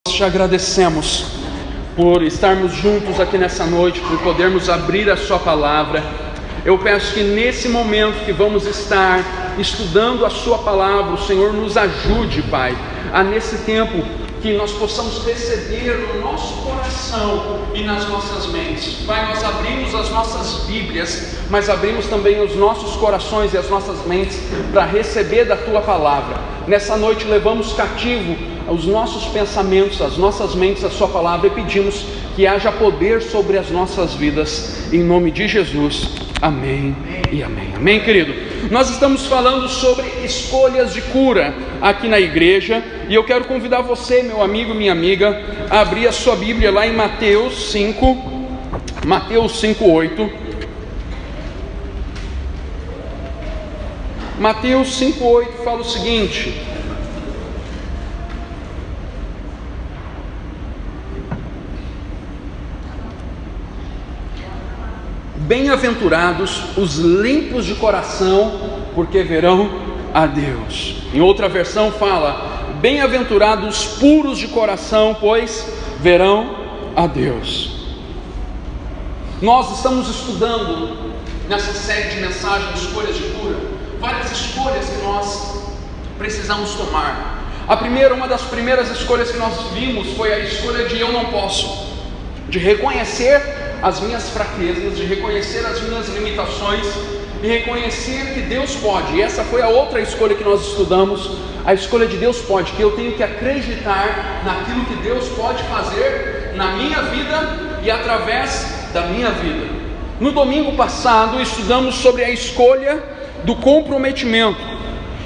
Te agradecemos por estarmos juntos aqui nessa noite, por podermos abrir a sua palavra. Eu peço que nesse momento que vamos estar estudando a sua palavra, o Senhor nos ajude, Pai, a nesse tempo que nós possamos receber no nosso coração e nas nossas mentes. Pai, nós abrimos as nossas Bíblias, mas abrimos também os nossos corações e as nossas mentes para receber da tua palavra. Nessa noite levamos cativo os nossos pensamentos, as nossas mentes, a sua palavra, e pedimos que haja poder sobre as nossas vidas, em nome de Jesus, amém e amém. Amém, querido? Nós estamos falando sobre escolhas de cura aqui na igreja, e eu quero convidar você, meu amigo, minha amiga, a abrir a sua Bíblia lá em Mateus 5:8. Mateus 5:8 fala o seguinte: bem-aventurados os limpos de coração, porque verão a Deus. Em outra versão fala: bem-aventurados os puros de coração, pois verão a Deus. Nós estamos estudando nessa série de mensagens, escolhas de cura, várias escolhas que nós precisamos tomar. Uma das primeiras escolhas que nós vimos foi a escolha de eu não posso, de reconhecer as minhas fraquezas, de reconhecer as minhas limitações e reconhecer que Deus pode. E essa foi a outra escolha que nós estudamos, a escolha de Deus pode, que eu tenho que acreditar naquilo que Deus pode fazer na minha vida e através da minha vida. No domingo passado estudamos sobre a escolha do comprometimento,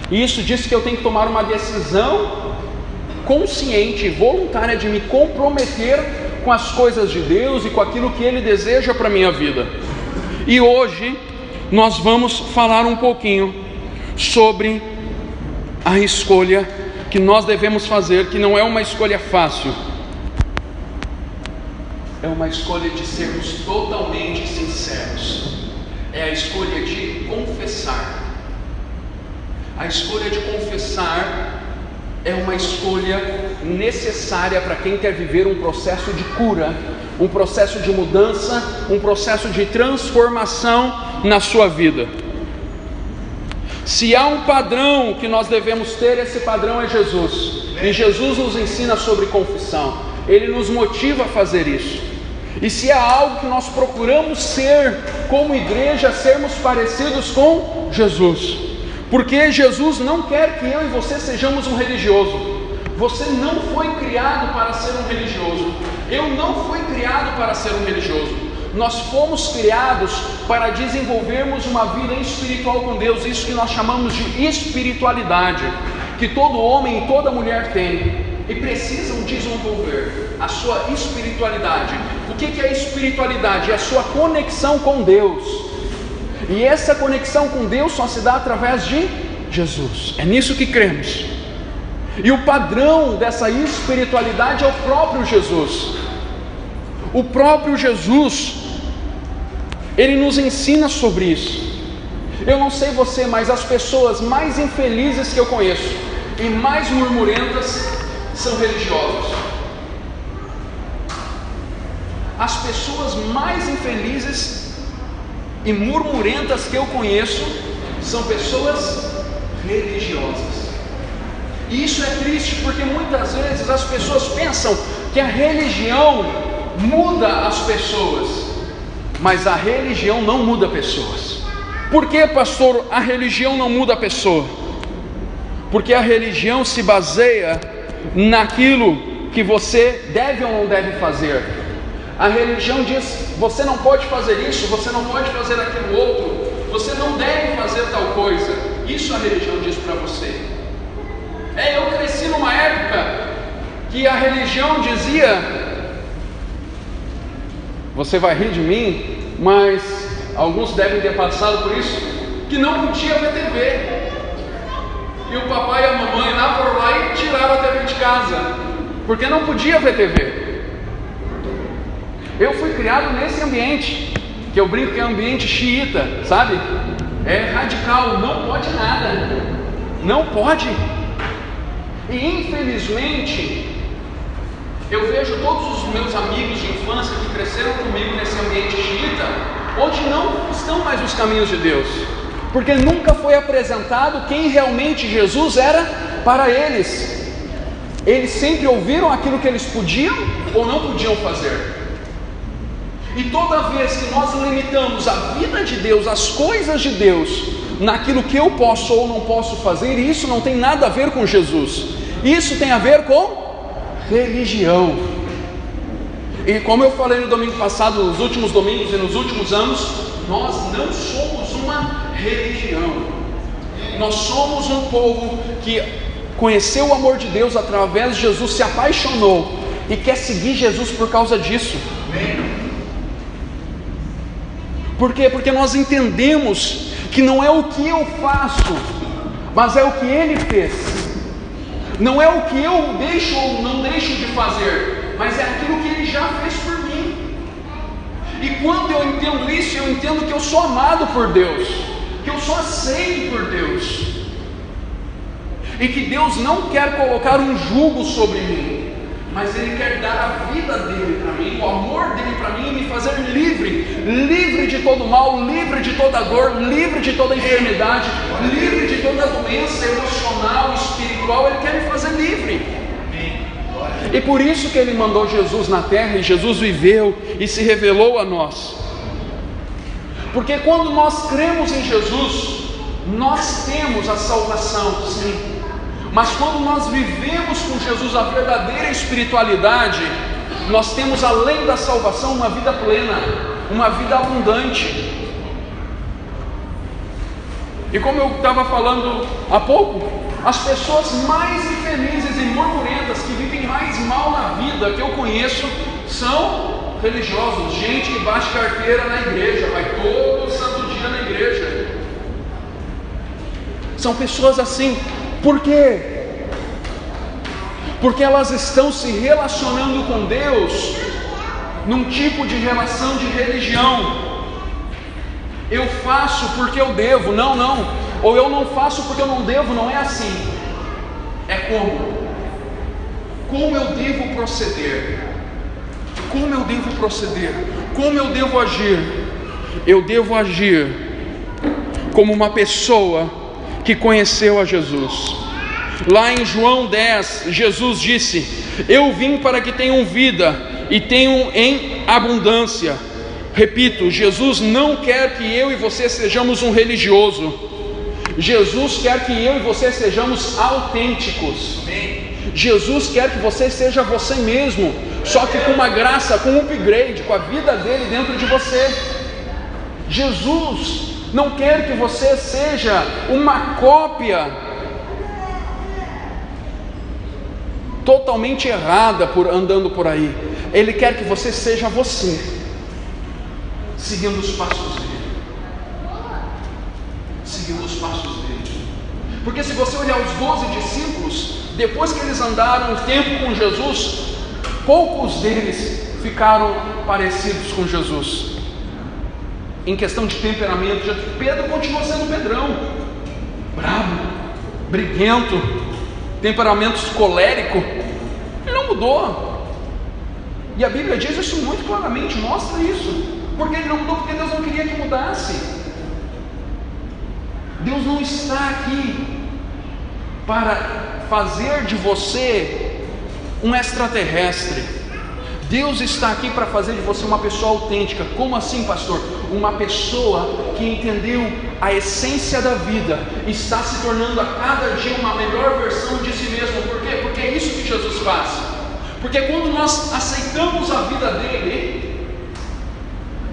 e isso diz que eu tenho que tomar uma decisão consciente e voluntária de me comprometer com as coisas de Deus e com aquilo que Ele deseja para a minha vida. E hoje nós vamos falar um pouquinho sobre a escolha que nós devemos fazer, que não é uma escolha fácil, é uma escolha de sermos totalmente sinceros, é a escolha de confessar. A escolha de confessar é uma escolha necessária para quem quer viver um processo de cura, um processo de mudança, um processo de transformação na sua vida. Se há um padrão que nós devemos ter, esse padrão é Jesus. E Jesus nos ensina sobre confissão, Ele nos motiva a fazer isso. E se há algo que nós procuramos ser como igreja, sermos parecidos com Jesus. Porque Jesus não quer que eu e você sejamos um religioso. Você não foi criado para ser um religioso. Eu não fui criado para ser um religioso. Nós fomos criados para desenvolvermos uma vida espiritual com Deus. Isso que nós chamamos de espiritualidade, que todo homem e toda mulher tem e precisam desenvolver a sua espiritualidade. O que é espiritualidade? É a sua conexão com Deus. E essa conexão com Deus só se dá através de Jesus. É nisso que cremos. E o padrão dessa espiritualidade é o próprio Jesus. O próprio Jesus, Ele nos ensina sobre isso. Eu não sei você, mas as pessoas mais infelizes que eu conheço e mais murmurentas são religiosas. As pessoas mais infelizes e murmurentas que eu conheço são pessoas religiosas. E isso é triste, porque muitas vezes as pessoas pensam que a religião muda as pessoas, mas a religião não muda pessoas. Por que, pastor, a religião não muda a pessoa? Porque a religião se baseia naquilo que você deve ou não deve fazer. A religião diz: você não pode fazer isso, você não pode fazer aquilo outro, você não deve fazer tal coisa. Isso a religião diz para você. Eu cresci numa época que a religião dizia, você vai rir de mim, mas alguns devem ter passado por isso, que não podia ver TV. E o papai e a mamãe lá foram lá e tiraram a TV de casa, porque não podia ver TV. Eu fui criado nesse ambiente, que eu brinco que é um ambiente xiita, sabe? É radical, não pode nada. Não pode. E infelizmente, Eu vejo todos os meus amigos de infância que cresceram comigo nesse ambiente xiita, onde não estão mais nos caminhos de Deus, porque nunca foi apresentado quem realmente Jesus era para eles. Eles sempre ouviram aquilo que eles podiam ou não podiam fazer. E toda vez que nós limitamos a vida de Deus, as coisas de Deus, naquilo que eu posso ou não posso fazer, isso não tem nada a ver com Jesus. Isso tem a ver com religião. E como eu falei no domingo passado, nos últimos domingos e nos últimos anos, nós não somos uma religião. Nós somos um povo que conheceu o amor de Deus através de Jesus, se apaixonou e quer seguir Jesus por causa disso. Por quê? Porque nós entendemos que não é o que eu faço, mas é o que Ele fez. Não é o que eu deixo ou não deixo de fazer, mas é aquilo que Ele já fez por mim. E quando eu entendo isso, eu entendo que eu sou amado por Deus, que eu sou aceito por Deus, e que Deus não quer colocar um jugo sobre mim, mas Ele quer dar a vida dEle para mim, o amor dEle para mim, e me fazer livre de todo mal, livre de toda dor, livre de toda enfermidade, livre de toda doença emocional, espiritual. Ele quer me fazer livre. E por isso que Ele mandou Jesus na terra, e Jesus viveu e se revelou a nós. Porque quando nós cremos em Jesus, nós temos a salvação, sim. Mas quando nós vivemos com Jesus a verdadeira espiritualidade, nós temos além da salvação uma vida plena, uma vida abundante. E como eu estava falando há pouco, as pessoas mais infelizes e murmurentas, que vivem mais mal na vida que eu conheço, são religiosos, gente que bate carteira na igreja, vai todo santo dia na igreja. São pessoas assim. Por quê? Porque elas estão se relacionando com Deus num tipo de relação de religião. Eu faço porque eu devo, não. Ou eu não faço porque eu não devo, não é assim. É como eu devo proceder. Como eu devo proceder? Como eu devo agir? Eu devo agir como uma pessoa que conheceu a Jesus. Lá em João 10, Jesus disse: eu vim para que tenham vida e tenham em abundância. Repito, Jesus não quer que eu e você sejamos um religioso. Jesus quer que eu e você sejamos autênticos. Jesus quer que você seja você mesmo, só que com uma graça, com um upgrade, com a vida dele dentro de você. Jesus não quer que você seja uma cópia totalmente errada andando por aí. Ele quer que você seja você, seguindo os passos dele. Seguindo os passos dele. Porque se você olhar os 12 discípulos, depois que eles andaram um tempo com Jesus, poucos deles ficaram parecidos com Jesus. Em questão de temperamento, Pedro continuou sendo Pedrão, bravo, briguento, temperamento colérico. Ele não mudou. E a Bíblia diz isso muito claramente, mostra isso. Porque ele não mudou, porque Deus não queria que mudasse. Deus não está aqui para fazer de você um extraterrestre. Deus está aqui para fazer de você uma pessoa autêntica. Como assim, pastor? Uma pessoa que entendeu a essência da vida, está se tornando a cada dia uma melhor versão de si mesmo. Por quê? Porque é isso que Jesus faz. Porque quando nós aceitamos a vida dele,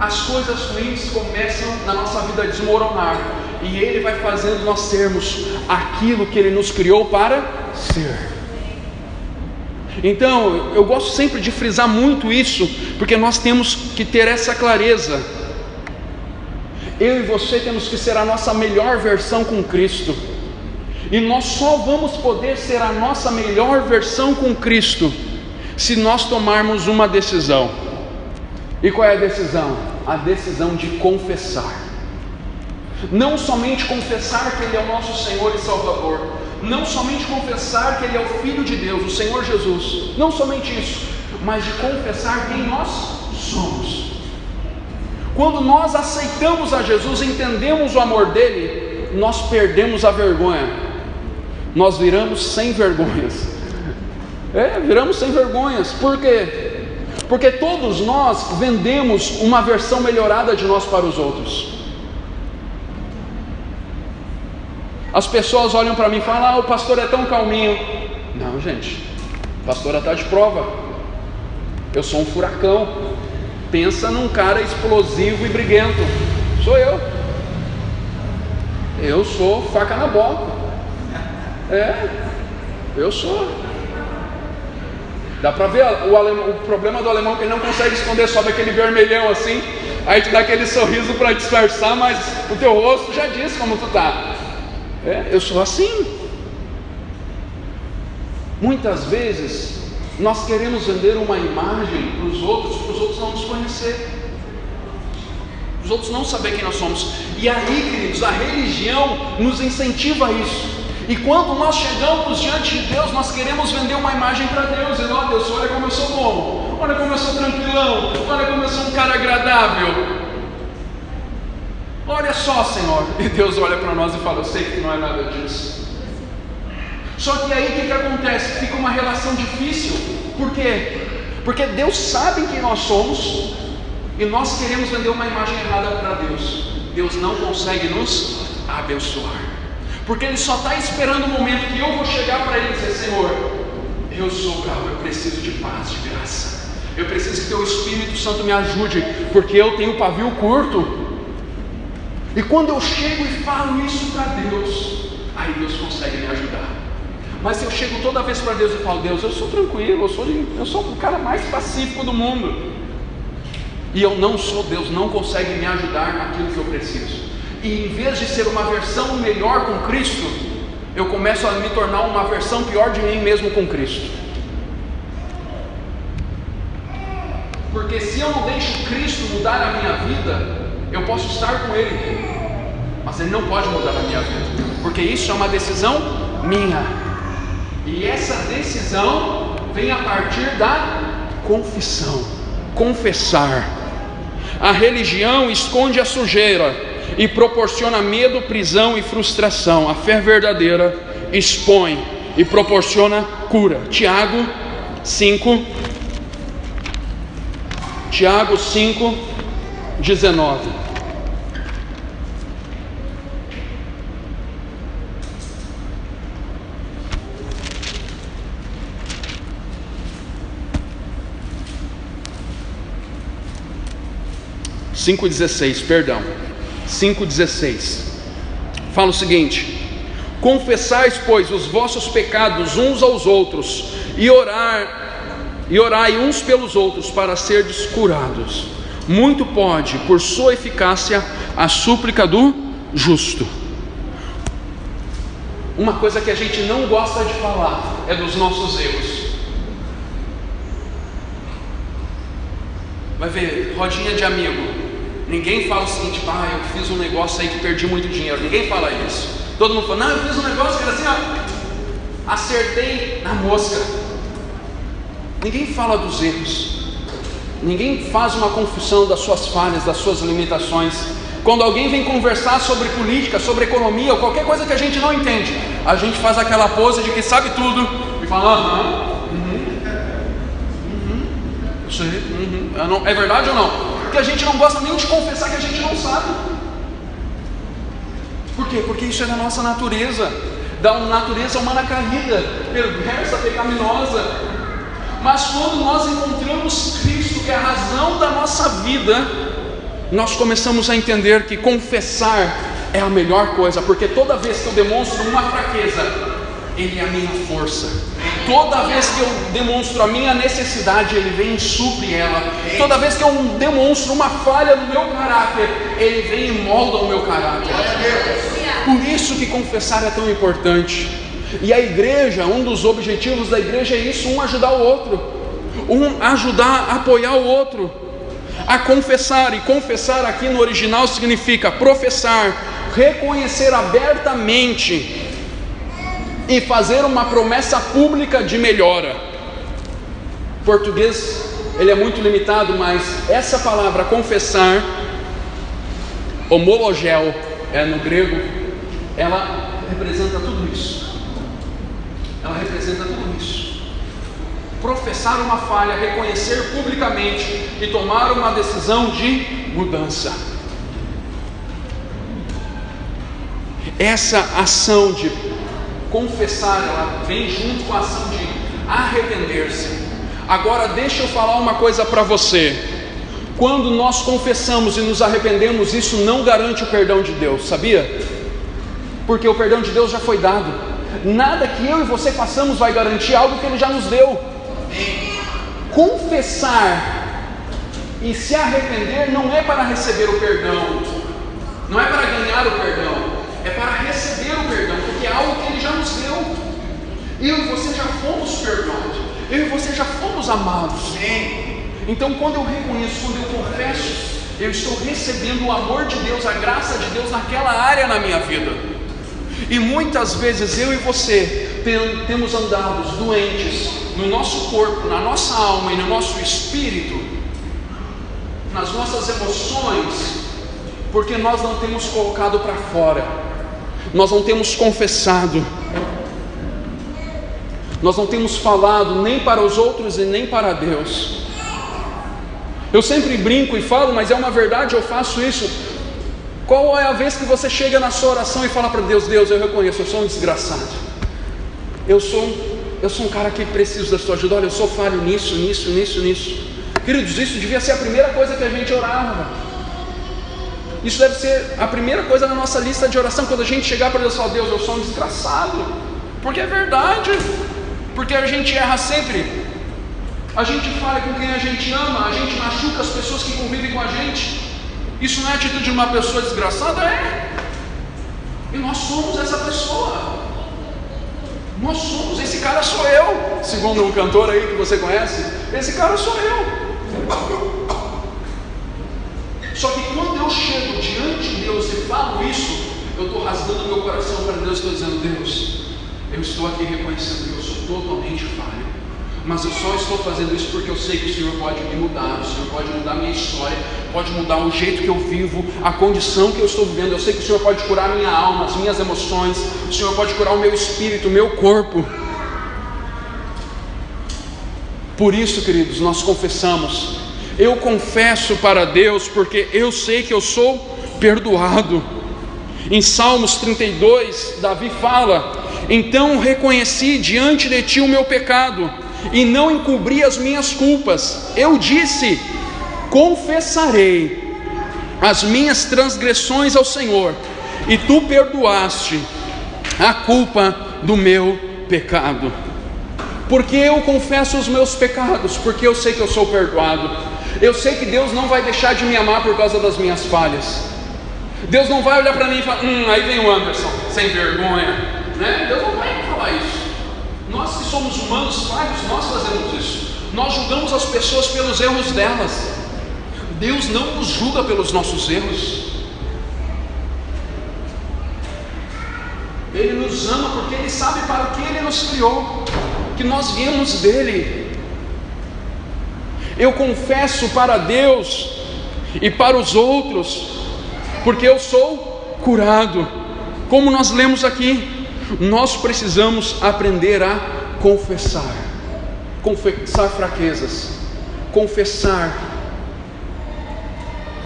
as coisas ruins começam na nossa vida a desmoronar, e ele vai fazendo nós sermos aquilo que ele nos criou para ser. Então, eu gosto sempre de frisar muito isso, porque nós temos que ter essa clareza. Eu e você temos que ser a nossa melhor versão com Cristo, e nós só vamos poder ser a nossa melhor versão com Cristo se nós tomarmos uma decisão. E qual é a decisão? A decisão de confessar. Não somente confessar que Ele é o nosso Senhor e Salvador, não somente confessar que Ele é o Filho de Deus, o Senhor Jesus, não somente isso, mas de confessar quem nós somos. Quando nós aceitamos a Jesus, entendemos o amor dele, nós perdemos a vergonha, nós viramos sem vergonhas. Viramos sem vergonhas. Por quê? Porque todos nós vendemos uma versão melhorada de nós para os outros. As pessoas olham para mim e falam: o pastor é tão calminho. Não, gente, o pastor está de prova. Eu sou um furacão. Pensa num cara explosivo e briguento. Sou eu. Eu sou faca na boca. Eu sou. Dá para ver o problema do alemão, que ele não consegue esconder, sobe aquele vermelhão assim, aí te dá aquele sorriso para disfarçar, mas o teu rosto já diz como tu tá. Eu sou assim. Muitas vezes nós queremos vender uma imagem para os outros não nos conhecer, para os outros não saber quem nós somos. E aí, queridos, a religião nos incentiva a isso. E quando nós chegamos diante de Deus, nós queremos vender uma imagem para Deus, dizendo: ó Deus, olha como eu sou bom, olha como eu sou tranquilão, olha como eu sou um cara agradável, olha só, Senhor. E Deus olha para nós e fala: eu sei que não é nada disso. Só que aí o que acontece? Fica uma relação difícil. Por quê? Porque Deus sabe quem nós somos e nós queremos vender uma imagem errada para Deus. Deus não consegue nos abençoar, porque Ele só está esperando o momento que eu vou chegar para Ele e dizer: Senhor, eu sou bravo, eu preciso de paz, de graça, eu preciso que Teu Espírito Santo me ajude, porque eu tenho pavio curto. E quando eu chego e falo isso para Deus, aí Deus consegue me ajudar. Mas se eu chego toda vez para Deus e falo: Deus, eu sou tranquilo, eu sou o cara mais pacífico do mundo, e eu não sou, Deus não consegue me ajudar naquilo que eu preciso. E em vez de ser uma versão melhor com Cristo, eu começo a me tornar uma versão pior de mim mesmo com Cristo. Porque se eu não deixo Cristo mudar a minha vida, eu posso estar com Ele, mas Ele não pode mudar a minha vida, porque isso é uma decisão minha. E essa decisão vem a partir da confissão. Confessar. A religião esconde a sujeira e proporciona medo, prisão e frustração. A fé verdadeira expõe e proporciona cura. Tiago 5, 19. Cinco 16, perdão. 5,16 fala o seguinte: confessais, pois, os vossos pecados uns aos outros, e orai uns pelos outros, para serdes curados. Muito pode, por sua eficácia, a súplica do justo. Uma coisa que a gente não gosta de falar é dos nossos erros. Vai ver, rodinha de amigo, ninguém fala o seguinte: eu fiz um negócio aí que perdi muito dinheiro. Ninguém fala isso. Todo mundo fala: não, eu fiz um negócio que era assim, acertei na mosca. Ninguém fala dos erros. Ninguém faz uma confissão das suas falhas, das suas limitações. Quando alguém vem conversar sobre política, sobre economia, ou qualquer coisa que a gente não entende, a gente faz aquela pose de que sabe tudo e fala: eu sei, é verdade ou não? Porque a gente não gosta nem de confessar que a gente não sabe. Por quê? Porque isso é da nossa natureza, da natureza humana caída, perversa, pecaminosa. Mas quando nós encontramos Cristo, que é a razão da nossa vida, nós começamos a entender que confessar é a melhor coisa, porque toda vez que eu demonstro uma fraqueza, Ele é a minha força. Toda vez que eu demonstro a minha necessidade, Ele vem e supre ela. Toda vez que eu demonstro uma falha no meu caráter, Ele vem e molda o meu caráter. Por isso que confessar é tão importante. E a igreja, um dos objetivos da igreja é isso: um ajudar o outro, um ajudar, apoiar o outro a confessar. E confessar aqui no original significa professar, reconhecer abertamente e fazer uma promessa pública de melhora. português ele é muito limitado, mas essa palavra confessar, homologel, no grego, ela representa tudo isso. Ela representa tudo isso. Professar uma falha, reconhecer publicamente e tomar uma decisão de mudança. Essa ação de confessar, ela vem junto com a ação de arrepender-se. Agora deixa eu falar uma coisa para você. Quando nós confessamos e nos arrependemos, isso não garante o perdão de Deus, sabia? Porque o perdão de Deus já foi dado. Nada que eu e você façamos vai garantir algo que Ele já nos deu. Confessar e se arrepender não é para receber o perdão, não é para ganhar o perdão, é para receber o perdão, porque é algo que Ele já nos deu. Eu e você já fomos perdoados, eu e você já fomos amados. Então quando eu reconheço, quando eu confesso, eu estou recebendo o amor de Deus, a graça de Deus naquela área na minha vida. E muitas vezes eu e você temos andado doentes no nosso corpo, na nossa alma e no nosso espírito, nas nossas emoções, porque nós não temos colocado para fora, nós não temos confessado, nós não temos falado nem para os outros e nem para Deus. Eu sempre brinco e falo, mas é uma verdade, eu faço isso. Qual é a vez que você chega na sua oração e fala para Deus: Deus, eu reconheço, eu sou um desgraçado, eu sou um cara que preciso da sua ajuda, olha, eu sou falho nisso. Queridos, isso devia ser a primeira coisa que a gente orava. Isso deve ser a primeira coisa na nossa lista de oração, quando a gente chegar para Deus e falar: Deus, eu sou um desgraçado. Porque é verdade, porque a gente erra sempre, a gente falha com quem a gente ama, a gente machuca as pessoas que convivem com a gente. Isso não é atitude de uma pessoa desgraçada? É. E nós somos essa pessoa. Nós somos, esse cara sou eu. Segundo um cantor aí que você conhece, esse cara sou eu. Só que quando eu chego diante de Deus e falo isso, eu estou rasgando meu coração para Deus, estou dizendo: Deus, eu estou aqui reconhecendo que eu sou totalmente falho, mas eu só estou fazendo isso porque eu sei que o Senhor pode me mudar, o Senhor pode mudar a minha história, pode mudar o jeito que eu vivo, a condição que eu estou vivendo. Eu sei que o Senhor pode curar a minha alma, as minhas emoções, o Senhor pode curar o meu espírito, o meu corpo. Por isso, queridos, nós confessamos. Eu confesso para Deus porque eu sei que eu sou perdoado. Em Salmos 32, Davi fala: então reconheci diante de ti o meu pecado e não encobri as minhas culpas. Eu disse: confessarei as minhas transgressões ao Senhor, e tu perdoaste a culpa do meu pecado. Porque eu confesso os meus pecados, porque eu sei que eu sou perdoado. Eu sei que Deus não vai deixar de me amar por causa das minhas falhas. Deus não vai olhar para mim e falar: aí vem o Anderson, sem vergonha, né? Deus não vai falar isso. Nós que somos humanos falhos, nós fazemos isso. Nós julgamos as pessoas pelos erros delas. Deus não nos julga pelos nossos erros. Ele nos ama porque Ele sabe para o que Ele nos criou, que nós viemos dEle. Eu confesso para Deus e para os outros, porque eu sou curado. Como nós lemos aqui, nós precisamos aprender a confessar fraquezas, confessar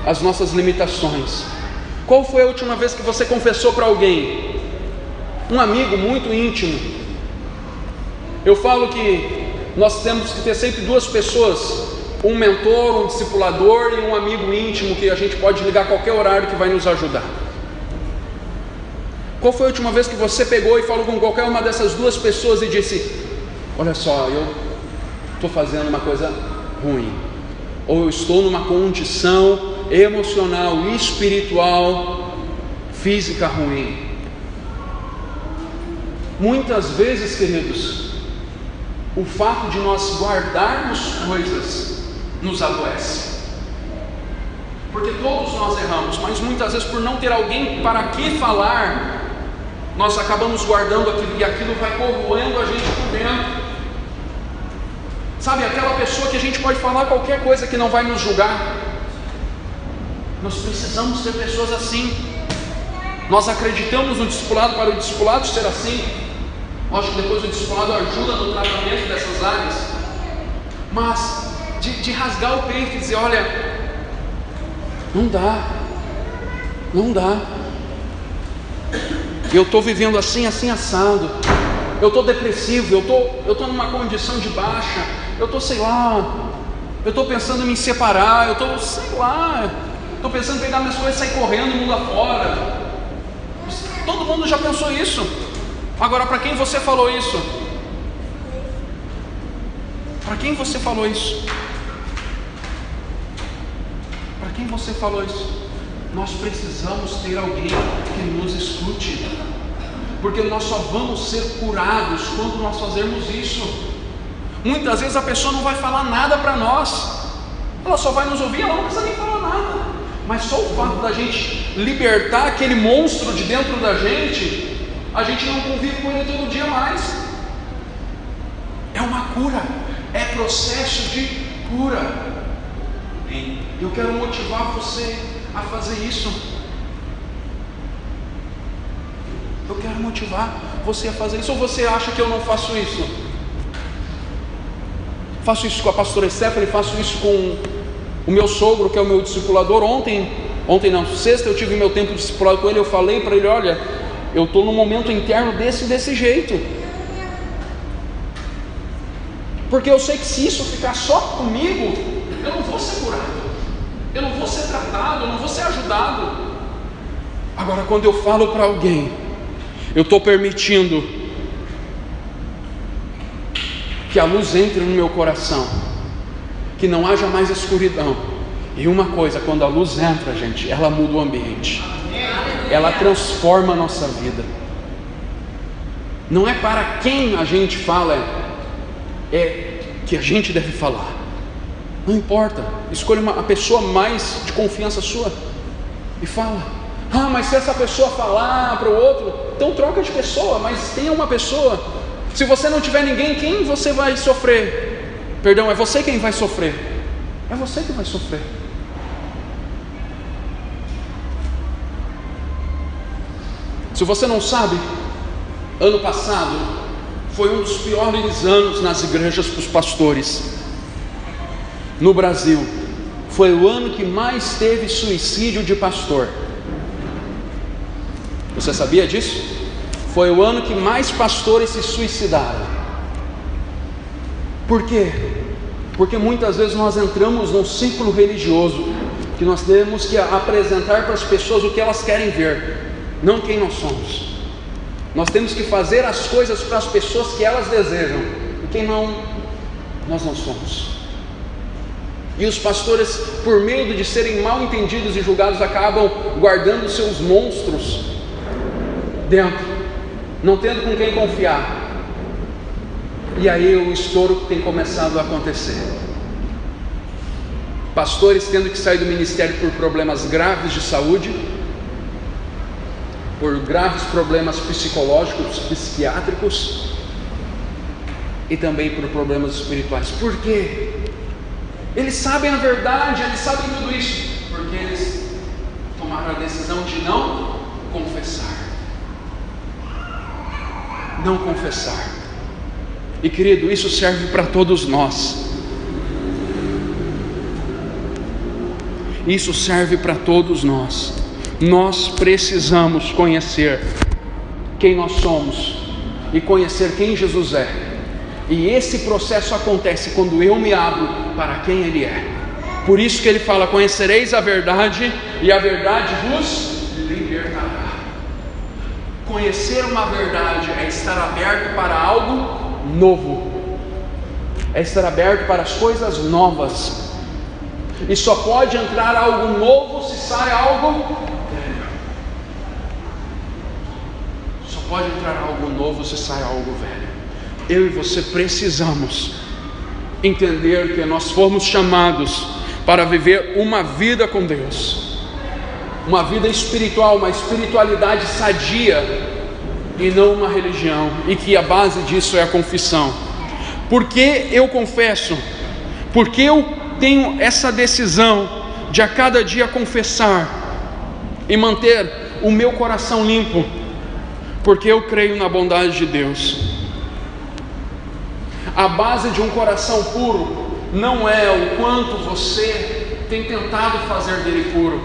as nossas limitações. Qual foi a última vez que você confessou para alguém? Um amigo muito íntimo. Eu falo que nós temos que ter sempre duas pessoas: um mentor, um discipulador e um amigo íntimo que a gente pode ligar a qualquer horário que vai nos ajudar. Qual foi a última vez que você pegou e falou com qualquer uma dessas duas pessoas e disse: olha só, eu estou fazendo uma coisa ruim, ou eu estou numa condição emocional, espiritual, física ruim? Muitas vezes, queridos, o fato de nós guardarmos coisas nos adoece, porque todos nós erramos, mas muitas vezes por não ter alguém para que falar, nós acabamos guardando aquilo, e aquilo vai corroendo a gente por dentro. Sabe, aquela pessoa que a gente pode falar qualquer coisa que não vai nos julgar. Nós precisamos ser pessoas assim. Nós acreditamos no discipulado para o discipulado ser assim. Lógico que depois o discipulado ajuda no tratamento dessas áreas. Mas de rasgar o peito e dizer, olha, não dá. Eu estou vivendo assim assado. Eu estou depressivo, eu estou numa condição de baixa. Eu estou pensando em me separar. Eu estou pensando em pegar minhas coisas e sair correndo mundo afora. Todo mundo já pensou isso. Agora, para quem você falou isso? Para quem você falou isso? Para quem você falou isso? Nós precisamos ter alguém que nos escute, porque nós só vamos ser curados quando nós fazermos isso. Muitas vezes a pessoa não vai falar nada para nós, ela só vai nos ouvir, ela não precisa nem falar nada, mas só o fato da gente libertar aquele monstro de dentro da gente, a gente não convive com ele todo dia mais. É uma cura, é processo de cura. Eu quero motivar você a fazer isso. Eu quero motivar você a fazer isso. Ou você acha que eu não faço isso? Faço isso com a pastora Stephanie, faço isso com o meu sogro, que é o meu discipulador. Sexta eu tive meu tempo de discipulado com ele. Eu falei para ele, olha, eu estou num momento interno desse jeito, porque eu sei que se isso ficar só comigo, eu não vou ser curado, eu não vou ser tratado, eu não vou ser ajudado. Agora, quando eu falo para alguém, eu estou permitindo que a luz entre no meu coração, que não haja mais escuridão. E uma coisa, quando a luz entra, gente, ela muda o ambiente, ela transforma a nossa vida. Não é para quem a gente fala, é que a gente deve falar. Não importa, escolha a pessoa mais de confiança sua e fala. Mas se essa pessoa falar para o outro, então troca de pessoa, mas tenha uma pessoa. Se você não tiver ninguém, quem você vai sofrer? Perdão, é você quem vai sofrer. É você que vai sofrer. Se você não sabe, ano passado foi um dos piores anos nas igrejas para os pastores no Brasil. Foi o ano que mais teve suicídio de pastor. Você sabia disso? Foi o ano que mais pastores se suicidaram. Por quê? Porque muitas vezes nós entramos num ciclo religioso, que nós temos que apresentar para as pessoas o que elas querem ver, não quem nós somos. Nós temos que fazer as coisas para as pessoas que elas desejam, e quem não, nós não somos. E os pastores, por medo de serem mal entendidos e julgados, acabam guardando seus monstros dentro, não tendo com quem confiar. E aí o estouro tem começado a acontecer. Pastores tendo que sair do ministério por problemas graves de saúde, por graves problemas psicológicos, psiquiátricos, e também por problemas espirituais. Por quê? Eles sabem a verdade, eles sabem tudo isso, porque eles tomaram a decisão de não confessar. Não confessar. E querido, isso serve para todos nós. Isso serve para todos nós. Nós precisamos conhecer quem nós somos e conhecer quem Jesus é. E esse processo acontece quando eu me abro para quem Ele é. Por isso que Ele fala: conhecereis a verdade e a verdade vos libertará. Conhecer uma verdade é estar aberto para algo novo, é estar aberto para as coisas novas. E só pode entrar algo novo se sai algo velho. Só pode entrar algo novo se sai algo velho. Eu e você precisamos entender que nós fomos chamados para viver uma vida com Deus, uma vida espiritual, uma espiritualidade sadia, e não uma religião, e que a base disso é a confissão. Por que eu confesso? Porque eu tenho essa decisão de a cada dia confessar e manter o meu coração limpo, porque eu creio na bondade de Deus. A base de um coração puro não é o quanto você tem tentado fazer dele puro,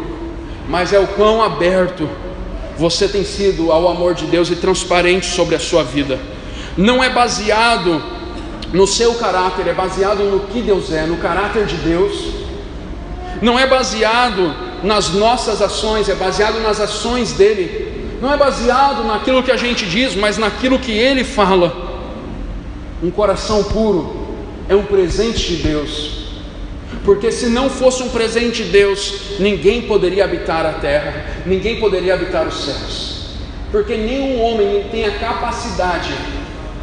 mas é o quão aberto você tem sido ao amor de Deus e transparente sobre a sua vida. Não é baseado no seu caráter, é baseado no que Deus é, no caráter de Deus. Não é baseado nas nossas ações, é baseado nas ações dele. Não é baseado naquilo que a gente diz, mas naquilo que ele fala. Um coração puro é um presente de Deus, porque se não fosse um presente de Deus, ninguém poderia habitar a terra, ninguém poderia habitar os céus, porque nenhum homem tem a capacidade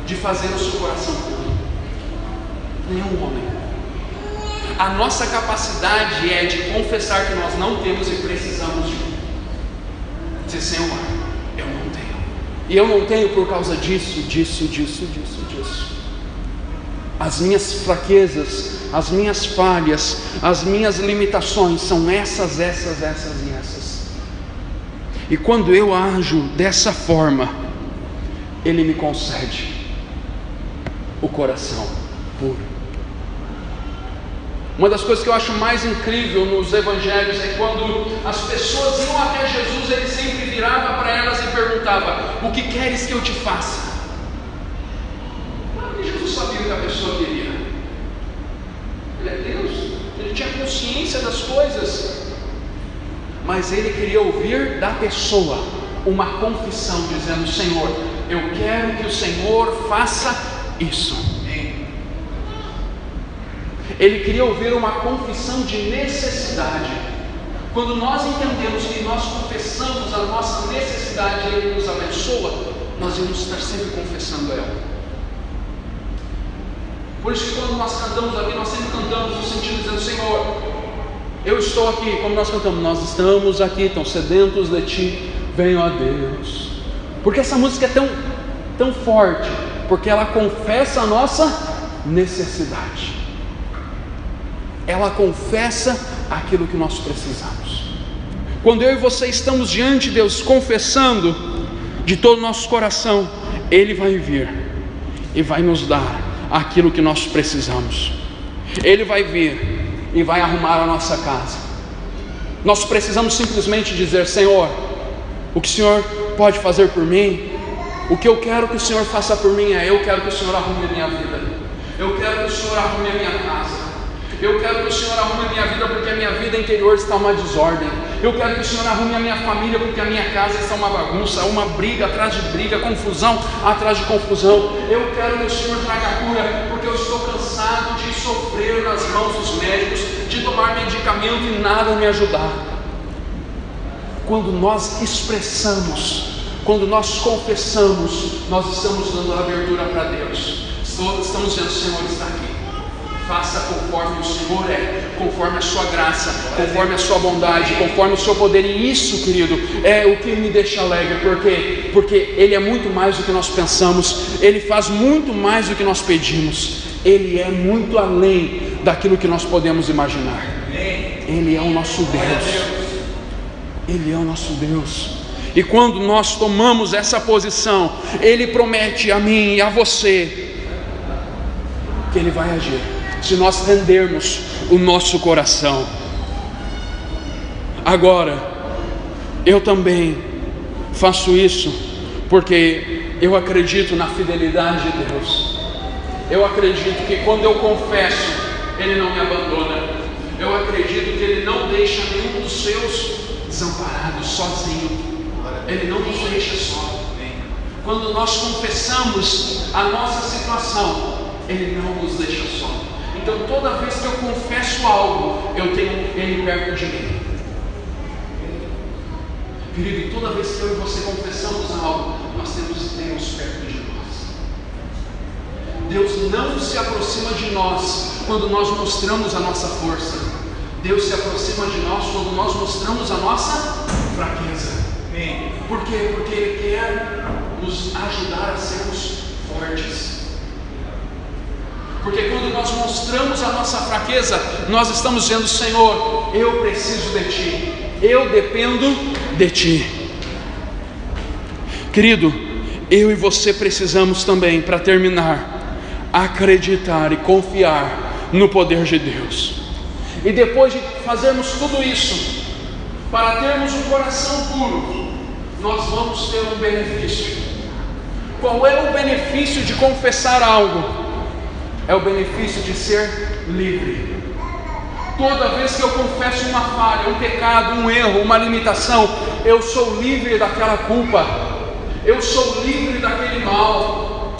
de fazer o seu coração puro. Nenhum homem. A nossa capacidade é de confessar que nós não temos e precisamos de dizer: Senhor, eu não tenho, e eu não tenho por causa disso. As minhas fraquezas, as minhas falhas, as minhas limitações são essas. E quando eu ajo dessa forma, Ele me concede o coração puro. Uma das coisas que eu acho mais incrível nos evangelhos é quando as pessoas iam até Jesus, Ele sempre virava para elas e perguntava: o que queres que eu te faça? E Jesus sabia o que a pessoa queria. Ele é Deus, Ele tinha consciência das coisas, mas Ele queria ouvir da pessoa uma confissão, dizendo: Senhor, eu quero que o Senhor faça isso. Ele queria ouvir uma confissão de necessidade. Quando nós entendemos que nós confessamos a nossa necessidade e Ele nos abençoa, nós vamos estar sempre confessando ela. Por isso que quando nós cantamos aqui, nós sempre cantamos no sentido dizendo: Senhor, eu estou aqui. Como nós cantamos: nós estamos aqui, tão sedentos de Ti, venho a Deus. Porque essa música é tão forte, porque ela confessa a nossa necessidade. Ela confessa aquilo que nós precisamos. Quando eu e você estamos diante de Deus, confessando de todo o nosso coração, Ele vai vir e vai nos dar aquilo que nós precisamos. Ele vai vir e vai arrumar a nossa casa. Nós precisamos simplesmente dizer: Senhor, o que o Senhor pode fazer por mim? O que eu quero que o Senhor faça por mim é: eu quero que o Senhor arrume a minha vida, eu quero que o Senhor arrume a minha casa, eu quero que o Senhor arrume a minha vida, porque a minha vida interior está uma desordem. Eu quero que o Senhor arrume a minha família, porque a minha casa está uma bagunça, uma briga atrás de briga, confusão atrás de confusão. Eu quero que o Senhor traga cura, porque eu estou cansado de sofrer nas mãos dos médicos, de tomar medicamento e nada me ajudar. Quando nós expressamos, quando nós confessamos, nós estamos dando abertura para Deus. Estamos dizendo: Senhor está aqui, faça conforme o Senhor é, conforme a sua graça, conforme a sua bondade, conforme o seu poder. E isso, querido, é o que me deixa alegre. Porque Ele é muito mais do que nós pensamos, Ele faz muito mais do que nós pedimos, Ele é muito além daquilo que nós podemos imaginar. Ele é o nosso Deus. Ele é o nosso Deus. E quando nós tomamos essa posição, Ele promete a mim e a você que Ele vai agir, se nós rendermos o nosso coração. Agora, eu também faço isso porque eu acredito na fidelidade de Deus. Eu acredito que quando eu confesso, Ele não me abandona. Eu acredito que Ele não deixa nenhum dos seus desamparados, sozinho. Ele não nos deixa só. Quando nós confessamos a nossa situação, Ele não nos deixa só. Então toda vez que eu confesso algo, eu tenho Ele perto de mim. Querido, e toda vez que eu e você confessamos algo, nós temos Deus perto de nós. Deus não se aproxima de nós quando nós mostramos a nossa força. Deus se aproxima de nós quando nós mostramos a nossa fraqueza. Por quê? Porque Ele quer nos ajudar a sermos fortes. Porque quando nós mostramos a nossa fraqueza, nós estamos dizendo: Senhor, eu preciso de Ti, eu dependo de Ti. Querido, eu e você precisamos também, para terminar, acreditar e confiar no poder de Deus. E depois de fazermos tudo isso, para termos um coração puro, nós vamos ter um benefício. Qual é o benefício de confessar algo? É o benefício de ser livre. Toda vez que eu confesso uma falha, um pecado, um erro, uma limitação, eu sou livre daquela culpa, eu sou livre daquele mal.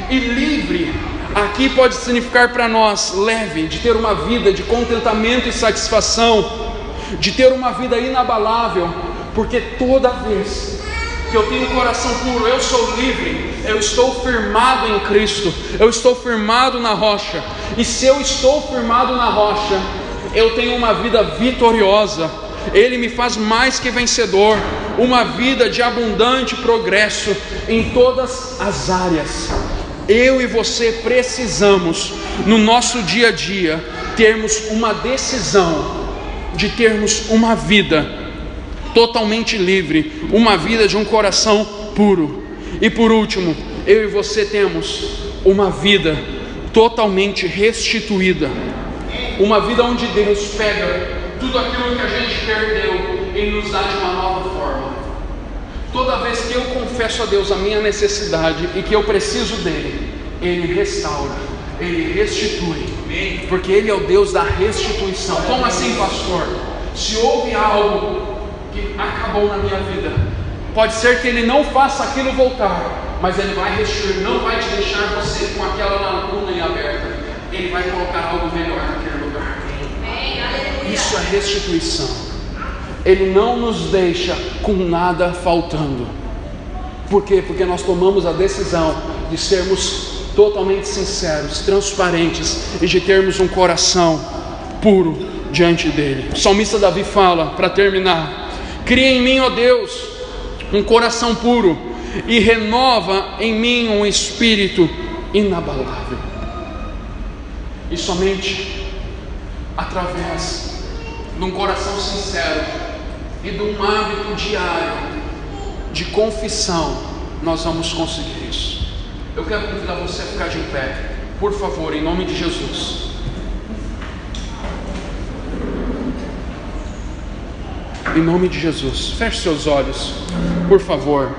E livre aqui pode significar para nós leve, de ter uma vida de contentamento e satisfação, de ter uma vida inabalável, porque toda vez que eu tenho um coração puro, eu sou livre, eu estou firmado em Cristo, eu estou firmado na rocha. E se eu estou firmado na rocha, eu tenho uma vida vitoriosa. Ele me faz mais que vencedor, uma vida de abundante progresso em todas as áreas. Eu e você precisamos, no nosso dia a dia, termos uma decisão de termos uma vida totalmente livre, uma vida de um coração puro. E por último, eu e você temos uma vida totalmente restituída, uma vida onde Deus pega tudo aquilo que a gente perdeu e nos dá de uma nova forma. Toda vez que eu confesso a Deus a minha necessidade e que eu preciso dele, Ele restaura, Ele restitui, porque Ele é o Deus da restituição. Como assim, pastor? Se houve algo que acabou na minha vida, pode ser que Ele não faça aquilo voltar, mas Ele vai restituir, não vai te deixar você com aquela lacuna em aberta. Ele vai colocar algo melhor naquele lugar. Isso é restituição. Ele não nos deixa com nada faltando. Por quê? Porque nós tomamos a decisão de sermos totalmente sinceros, transparentes e de termos um coração puro diante dele. O salmista Davi fala, para terminar: cria em mim, ó Deus, um coração puro e renova em mim um espírito inabalável. E somente através de um coração sincero e de um hábito diário de confissão, nós vamos conseguir isso. Eu quero convidar você a ficar de pé, por favor, em nome de Jesus. Em nome de Jesus, feche seus olhos, por favor.